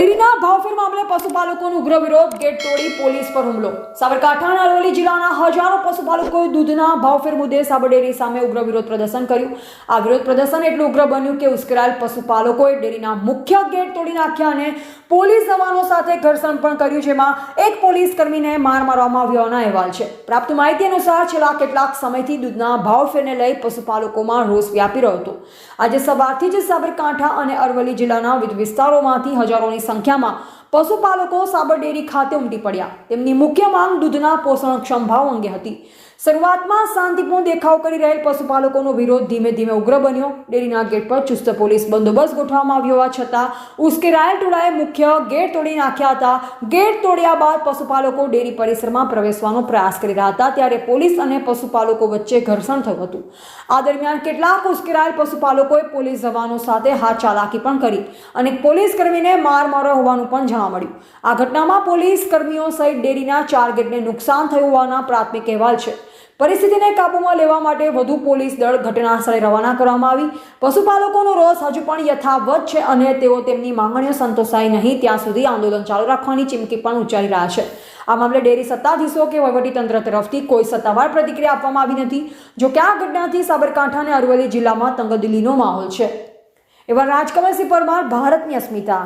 ડેરીના ભાવફેર મામલે પશુપાલકોનો ઉગ્ર વિરોધ, ગેટ તોડી પોલીસ પર હુમલો. સાબરકાંઠાના અરવલ્લી જિલ્લાના હજારો પશુપાલકોએ દૂધના ભાવફેર મુદ્દે સાબર ડેરી સામે ઉગ્ર વિરોધ પ્રદર્શન કર્યું. આ વિરોધ પ્રદર્શન એટલું ઉગ્ર બન્યું કે ઉશ્કેરાયેલ પશુપાલકોએ ડેરીના મુખ્ય ગેટ તોડી નાખ્યા અને પોલીસ જવાનો સાથે ઘર્ષણ પણ કર્યું, જેમાં એક પોલીસ કર્મીને માર મારવામાં આવ્યો હોવાના અહેવાલ છે. પ્રાપ્ત માહિતી અનુસાર છેલ્લા કેટલાક સમયથી દૂધના ભાવફેરને લઈ પશુપાલકોમાં રોષ વ્યાપી રહ્યો હતો. આજે સવારથી જ સાબરકાંઠા અને અરવલ્લી જિલ્લાના વિવિધ વિસ્તારોમાંથી હજારોની સંખ્યામાં પશુપાલકો સાબર ડેરી ખાતે ઉમટી પડ્યા. તેમની મુખ્ય માંગ દૂધના પોષણક્ષમ ભાવ અંગે હતી. શરૂઆતમાં શાંતિપૂર્ણ દેખાવ કરી રહેલ પશુપાલકોનો વિરોધ ધીમે ધીમે ઉગ્ર બન્યો. ડેરીના ગેટ પર ચુસ્ત પોલીસ બંદોબસ્ત ગોઠવવામાં આવ્યો હોવા છતાં ઉશ્કેરાયેલ ટોળાએ મુખ્ય ગેટ તોડી નાખ્યા હતા. ગેટ તોડ્યા બાદ પશુપાલકો ડેરી પરિસરમાં પ્રવેશવાનો પ્રયાસ કરી રહ્યા હતા, ત્યારે પોલીસ અને પશુપાલકો વચ્ચે ઘર્ષણ થયું હતું. આ દરમિયાન કેટલાક ઉશ્કેરાયેલ પશુપાલકોએ પોલીસ જવાનો સાથે હાથ ચાલાકી પણ કરી અને પોલીસ કર્મીને માર માર્યો હોવાનું પણ જાણવા મળ્યું. આ ઘટનામાં પોલીસ કર્મીઓ સહિત ડેરીના 4 ગેટને નુકસાન થયું હોવાના પ્રાથમિક અહેવાલ છે. પરિસ્થિતિને કાબૂમાં લેવા માટે વધુ પોલીસ દળ ઘટના સ્થળે રવાના કરવામાં આવી. પશુપાલકોનો રોષ હજુ પણ યથાવત છે અને તેઓ તેમની માંગણીઓ સંતોષાય નહીં ત્યાં સુધી આંદોલન ચાલુ રાખવાની ચીમકી પણ ઉચ્ચારી રહ્યા છે. આ મામલે ડેરી સત્તાધીશો કે વહીવટીતંત્ર તરફથી કોઈ સત્તાવાર પ્રતિક્રિયા આપવામાં આવી નથી. જો કે આ ઘટનાથી સાબરકાંઠા અને અરવલ્લી જિલ્લામાં તંગદિલીનો માહોલ છે. એવા રાજકમલસિંહ પરમાર, ભારતની અસ્મિતા.